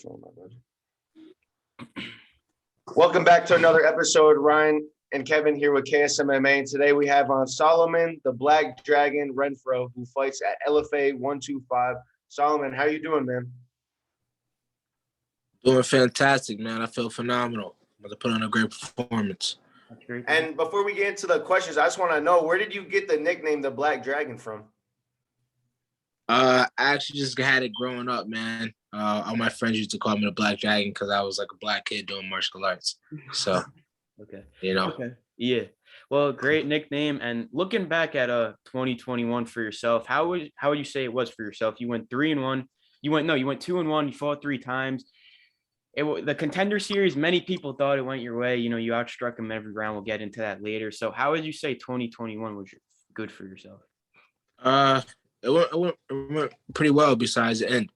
Showing my bud. Welcome back to another episode. Ryan and Kevin here with KSMMA. And today we have on Solomon, the Black Dragon Renfro, who fights at LFA 125. Solomon, how you doing, man? Doing fantastic, man. I feel phenomenal. I'm about to put on a great performance. That's great. And before we get into the questions, I just want to know, where did you get the nickname the Black Dragon from? I actually just had it growing up, man. All my friends used to call me the Black Dragon because I was like a black kid doing martial arts. So, okay, Okay. Yeah. Well, great nickname. And looking back at 2021 for yourself, how would you say it was for yourself? You went 3-1. You went 2-1. You fought 3 times. The Contender Series, many people thought it went your way. You outstruck them every round. We'll get into that later. So, how would you say 2021 was good for yourself? It went pretty well besides the end.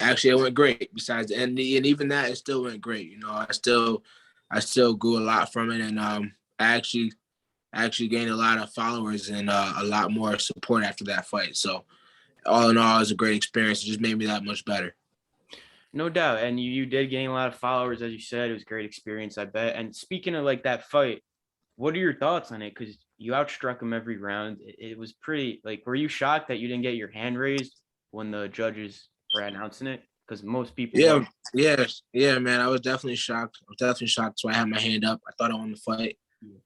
Actually it went great besides the end, and even that it still went great. I still grew a lot from it, and I actually gained a lot of followers and a lot more support after that fight. So all in all, it was a great experience. It just made me that much better. No doubt. And you did gain a lot of followers, as you said. It was a great experience, I bet. And speaking of like that fight, what are your thoughts on it? Because you outstruck him every round. It was pretty, were you shocked that you didn't get your hand raised when the judges were announcing it? Because most people. Yeah, man. I was definitely shocked. So I had my hand up. I thought I won the fight.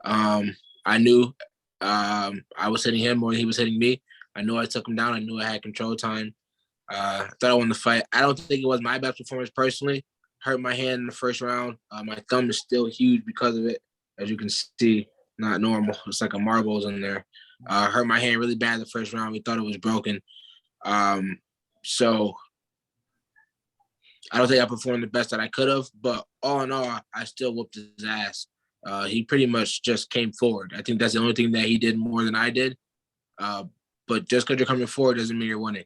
I knew I was hitting him more than he was hitting me. I knew I took him down. I knew I had control time. I thought I won the fight. I don't think it was my best performance personally. Hurt my hand in the first round. My thumb is still huge because of it. As you can see, not normal. It's like a marble's in there. Hurt my hand really bad the first round. We thought it was broken. So I don't think I performed the best that I could have, but all in all, I still whooped his ass. He pretty much just came forward. I think that's the only thing that he did more than I did. But just because you're coming forward doesn't mean you're winning.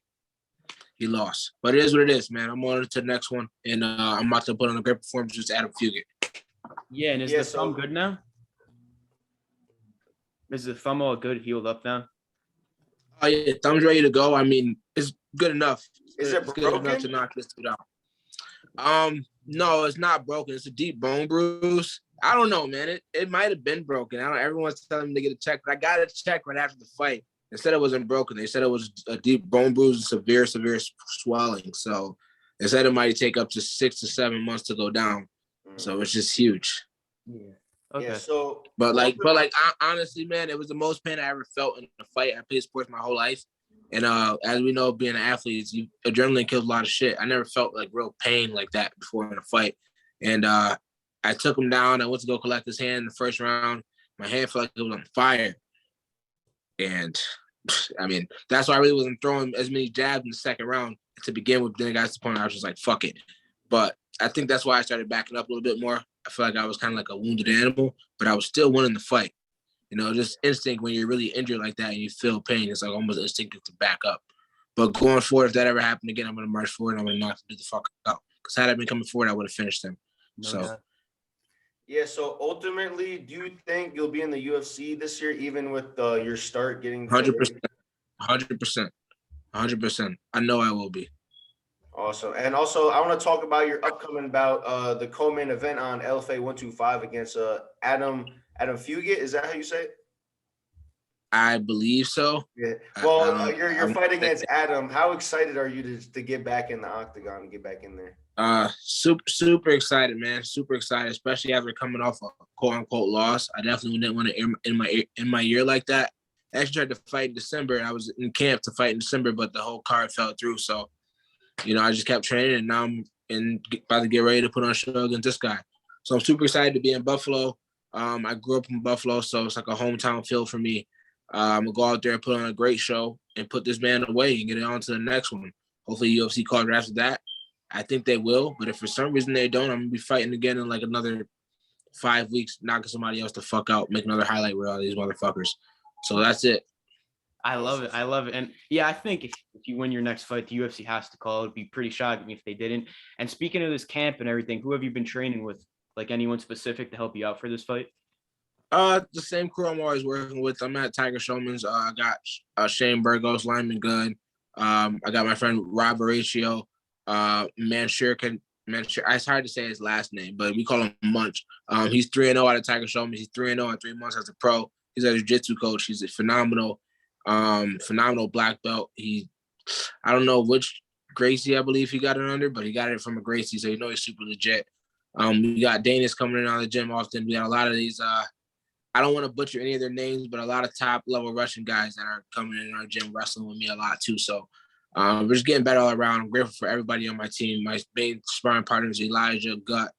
He lost. But it is what it is, man. I'm on to the next one, and I'm about to put on a great performance with Adam Fugit. Yeah, and is the thumb good now? Is the thumb all good, healed up now? Oh, yeah, thumb's ready to go. I mean, it's good enough. Is it broken? Good enough to knock this dude out. No, it's not broken. It's a deep bone bruise. I don't know, man. It might have been broken. Everyone's telling me to get it checked, but I got it checked right after the fight. They said it wasn't broken. They said it was a deep bone bruise and severe swelling. So they said it might take up to 6 to 7 months to go down. So it's just huge. Yeah. Okay. Yeah, but honestly, man, it was the most pain I ever felt in a fight. I played sports my whole life, and as we know, being an athlete, adrenaline kills a lot of shit. I never felt like real pain like that before in a fight, and I took him down. I went to go collect his hand in the first round. My hand felt like it was on fire, and I mean that's why I really wasn't throwing as many jabs in the second round to begin with. Then it got to the point where I was just like, fuck it. But I think that's why I started backing up a little bit more. I feel like I was kind of like a wounded animal, but I was still winning the fight. Just instinct when you're really injured like that and you feel pain, it's like almost instinctive to back up. But going forward, if that ever happened again, I'm going to march forward and I'm going to knock him the fuck out. Because had I been coming forward, I would have finished him. Yeah, so ultimately, do you think you'll be in the UFC this year, even with your start getting 100%. 100%. I know I will be. Awesome. And also, I want to talk about your upcoming bout, the co-main event on LFA 125 against Adam Fugit. Is that how you say it? I believe so. Yeah. Well, you're fighting against Adam. How excited are you to get back in the octagon and get back in there? Super excited, man. Super excited, especially after coming off a quote unquote loss. I definitely didn't want to in my ear like that. I actually tried to fight in December. I was in camp to fight in December, but the whole card fell through. So, I just kept training, and now I'm about to get ready to put on a show against this guy. So I'm super excited to be in Buffalo. I grew up in Buffalo, so it's like a hometown feel for me. I'm going to go out there and put on a great show and put this man away and get it on to the next one. Hopefully UFC calls after that. I think they will, but if for some reason they don't, I'm going to be fighting again in like another 5 weeks, knocking somebody else the fuck out, make another highlight reel of these motherfuckers. So that's it. I love it. And yeah, I think if you win your next fight, the UFC has to call. It'd be pretty shocking if they didn't. And speaking of this camp and everything, who have you been training with? Like anyone specific to help you out for this fight? The same crew I'm always working with. I'm at Tigerschulmann's. I got Shane Burgos, Lyman Gunn. I got my friend Rob Horatio, Mansoor mention. It's hard to say his last name, but we call him Munch. He's 3-0 out of Tigerschulmann. He's 3-0 in 3 months as a pro. He's a jiu-jitsu coach. He's a phenomenal black belt. I don't know which Gracie I believe he got it under, but he got it from a Gracie, so you know he's super legit. We got Danis coming in on the gym often. We got a lot of these. I don't want to butcher any of their names, but a lot of top level Russian guys that are coming in our gym wrestling with me a lot too. So we're just getting better all around. I'm grateful for everybody on my team. My main sparring partners, Elijah, Gut,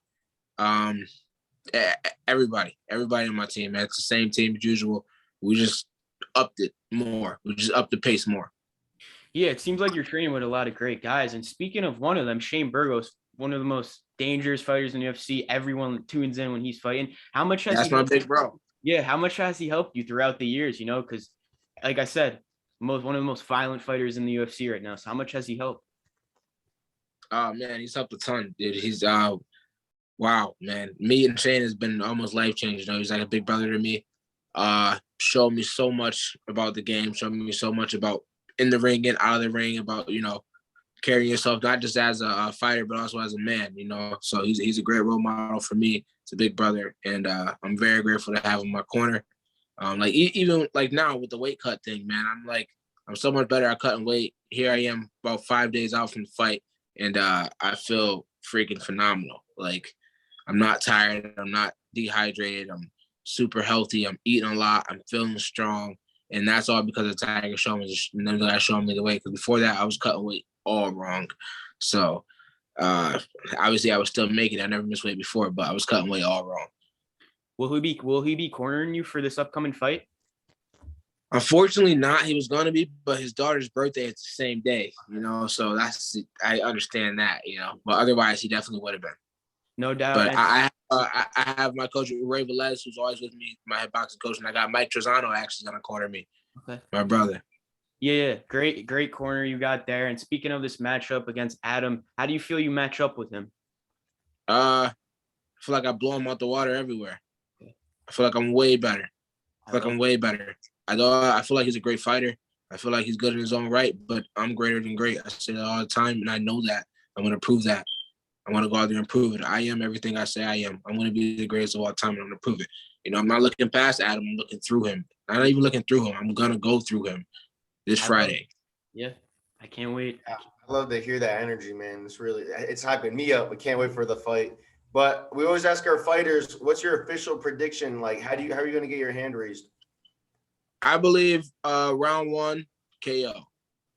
everybody on my team. Man, it's the same team as usual. We just upped it more. We just upped the pace more. Yeah, it seems like you're training with a lot of great guys. And speaking of one of them, Shane Burgos, one of the most dangerous fighters in the UFC. Everyone tunes in when he's fighting. How much has That's my big bro. Yeah, how much has he helped you throughout the years? You know, because like I said, one of the most violent fighters in the UFC right now. So how much has he helped? Oh man, he's helped a ton, dude. He's wow, man. Me and Shane has been almost life changing. You know, he's like a big brother to me. Showed me so much about the game. Showed me so much about in the ring and out of the ring. About carrying yourself not just as a fighter but also as a man. So he's a great role model for me. It's a big brother, and I'm very grateful to have him in my corner. Even like now with the weight cut thing, man, I'm so much better at cutting weight. Here I am about 5 days out from the fight, and I feel freaking phenomenal. Like I'm not tired, I'm not dehydrated, I'm super healthy, I'm eating a lot, I'm feeling strong, and that's all because of Tigerschulmann. And then the guy showing me the way. Because before that, I was cutting weight all wrong. So obviously, I was still making it. I never missed weight before, but I was cutting weight all wrong. Will he be cornering you for this upcoming fight? Unfortunately not. He was going to be, but his daughter's birthday is the same day, so I understand that, but otherwise he definitely would have been. No doubt. But I have my coach, Ray Velez, who's always with me, my head boxing coach, and I got Mike Trezano actually going to corner me. Okay. My brother. Yeah. Great corner you got there. And speaking of this matchup against Adam, how do you feel you match up with him? I feel like I blow him out the water everywhere. I feel like I'm way better. I feel like he's a great fighter. I feel like he's good in his own right, but I'm greater than great. I say that all the time, and I know that. I'm going to prove that. I want to go out there and prove it. I am everything I say I am. I'm going to be the greatest of all time, and I'm going to prove it. I'm not looking past Adam. I'm looking through him. I'm not even looking through him. I'm going to go through him this Friday. Yeah, I can't wait. I love to hear that energy, man. It's hyping me up. We can't wait for the fight. But we always ask our fighters, what's your official prediction? Like, how are you going to get your hand raised? I believe round 1 KO.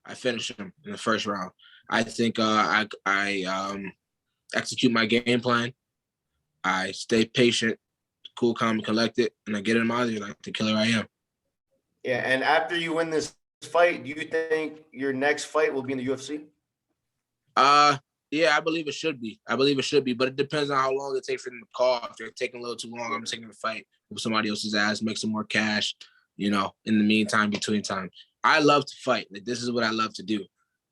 I finish him in the first round. I think I execute my game plan. I stay patient, cool, calm, and collected, and I get him out of there like the killer I am. Yeah, and after you win this fight, do you think your next fight will be in the UFC? Yeah, I believe it should be. But it depends on how long it takes for them to call. If they're taking a little too long, I'm taking the fight with somebody else's ass, make some more cash, in the meantime, between time. I love to fight. Like, this is what I love to do.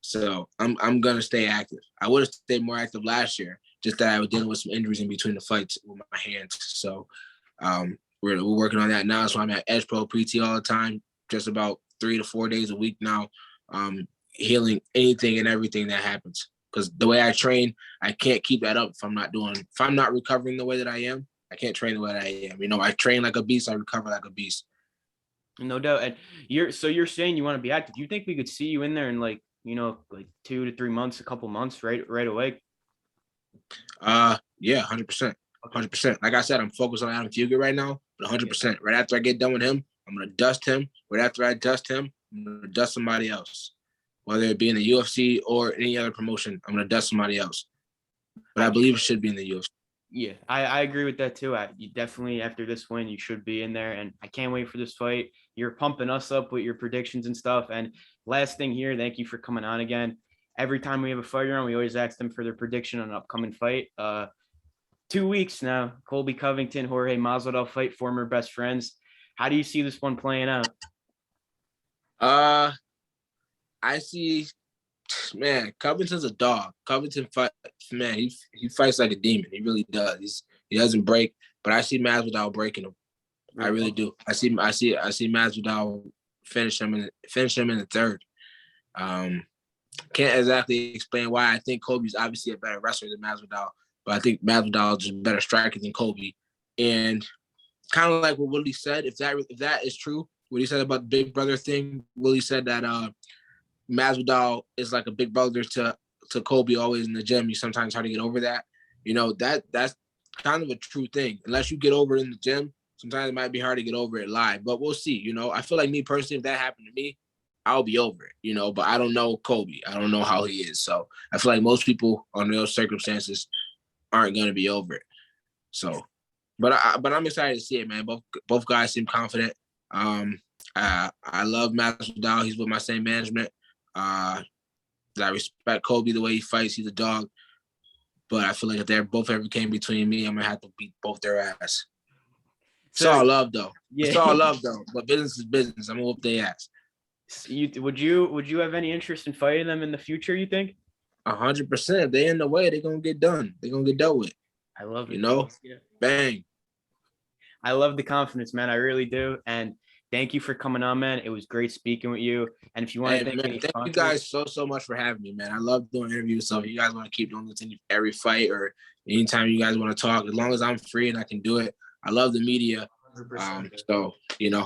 So I'm going to stay active. I would have stayed more active last year, just that I was dealing with some injuries in between the fights with my hands. So we're working on that now. So I'm at Edge Pro PT all the time, just about 3 to 4 days a week now, healing anything and everything that happens. Because the way I train, I can't keep that up if I'm not recovering the way that I am. I can't train the way that I am. I train like a beast, I recover like a beast. No doubt. And you're saying you want to be active. Do you think we could see you in there in like 2 to 3 months, a couple months, right away? Yeah, 100%. 100%. Like I said, I'm focused on Adam Fugit right now, but 100%. Right after I get done with him, I'm going to dust him. Right after I dust him, I'm going to dust somebody else. Whether it be in the UFC or any other promotion, I'm going to dust somebody else. But I believe it should be in the UFC. Yeah, I agree with that too. You definitely, after this win, you should be in there. And I can't wait for this fight. You're pumping us up with your predictions and stuff. And last thing here, thank you for coming on again. Every time we have a fighter on, we always ask them for their prediction on an upcoming fight. 2 weeks now, Colby Covington, Jorge Masvidal fight, former best friends. How do you see this one playing out? I see, man, Covington's a dog. Covington fights, man, he fights like a demon. He really does. He doesn't break, but I see Masvidal breaking him. I really do. I see Masvidal finish him in the third. can't exactly explain why. I think Kobe's obviously a better wrestler than Masvidal, but I think Masvidal is just a better striker than Kobe. And kind of like what Willie said, if that is true, what he said about the big brother thing, Willie said that Masvidal is like a big brother to Kobe, always in the gym. You sometimes hard to get over that. That's kind of a true thing. Unless you get over it in the gym, sometimes it might be hard to get over it live. But we'll see. I feel like me personally, if that happened to me, I'll be over it. But I don't know Kobe. I don't know how he is. So I feel like most people under those circumstances aren't going to be over it. So, but I'm excited to see it, man. Both guys seem confident. I love Masvidal. He's with my same management. I respect Kobe the way he fights. He's a dog. But I feel like if they're both ever came between me, I'm gonna have to beat both their ass. It's all love though. Yeah. It's all love though. But business is business. I'm gonna whoop their ass. Would you have any interest in fighting them in the future, you think? 100%. If they in the way, they're gonna get done. They're gonna get dealt with. I love it. Yeah. Bang. I love the confidence, man. I really do. And thank you for coming on, man. It was great speaking with you. And if you want to thank you guys so much for having me, man. I love doing interviews. So if you guys want to keep doing this in every fight or anytime you guys want to talk, as long as I'm free and I can do it. I love the media. So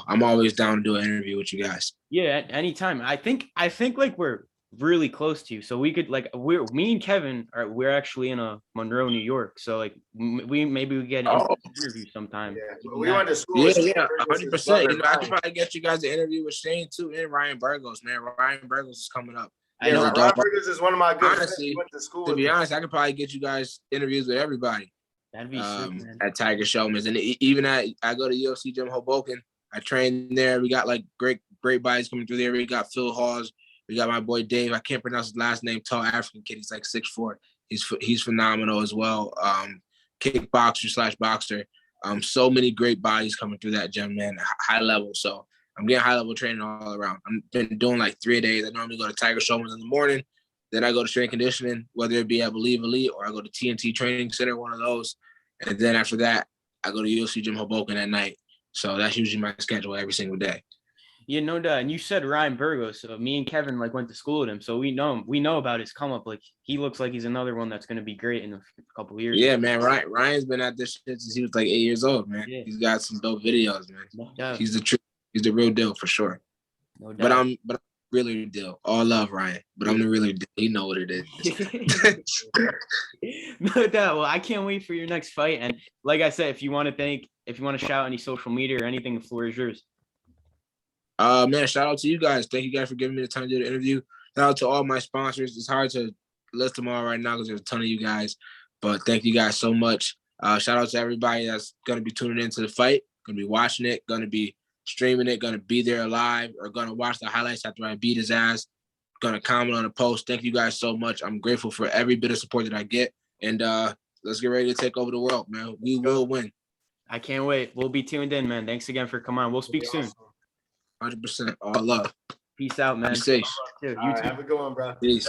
I'm always down to do an interview with you guys. Yeah, anytime. I think like we're really close to you, so we could me and Kevin we're actually in Monroe, New York. So like we get an interview sometime. Yeah, we went to school. Yeah, 100%. I could probably get you guys an interview with Shane too and Ryan Burgos, man. Ryan Burgos is coming up. Yeah, Ryan Burgos is one of my good friends. Honestly, to be honest, I could probably get you guys interviews with everybody. That'd be sick, man. At Tigerschulman's, and even I go to UFC Gym Hoboken. I train there. We got like great bodies coming through there. We got Phil Hawes. We got my boy Dave. I can't pronounce his last name. Tall African kid. He's like 6'4". He's phenomenal as well. Kickboxer / boxer. So many great bodies coming through that gym, man. High level. So I'm getting high level training all around. I've been doing like 3 days. I normally go to Tigerschulman's in the morning. Then I go to strength conditioning, whether it be at Believe Elite or I go to TNT Training Center, one of those. And then after that, I go to UFC Gym Hoboken at night. So that's usually my schedule every single day. Yeah, no doubt. And you said Ryan Burgos. So me and Kevin went to school with him. So we know him. We know about his come up. Like he looks like he's another one that's going to be great in a couple of years. Yeah, man. Ryan's been at this shit since he was like 8 years old, man. Yeah. He's got some dope videos, man. No doubt. He's the real deal for sure. No doubt. But I'm really the deal. All love, Ryan. But I'm the really deal. You know what it is. No doubt. Well, I can't wait for your next fight. And like I said, if you want to shout any social media or anything, the floor is yours. Man, shout out to you guys. Thank you guys for giving me the time to do the interview. Shout out to all my sponsors. It's hard to list them all right now because there's a ton of you guys. But thank you guys so much. Shout out to everybody that's going to be tuning into the fight, going to be watching it, going to be streaming it, going to be there live, or going to watch the highlights after I beat his ass, going to comment on a post. Thank you guys so much. I'm grateful for every bit of support that I get. And let's get ready to take over the world, man. We will win. I can't wait. We'll be tuned in, man. Thanks again for coming on. We'll speak soon. 100%. All love. Peace out, man. Be safe. All right, have a good one, bro. Peace.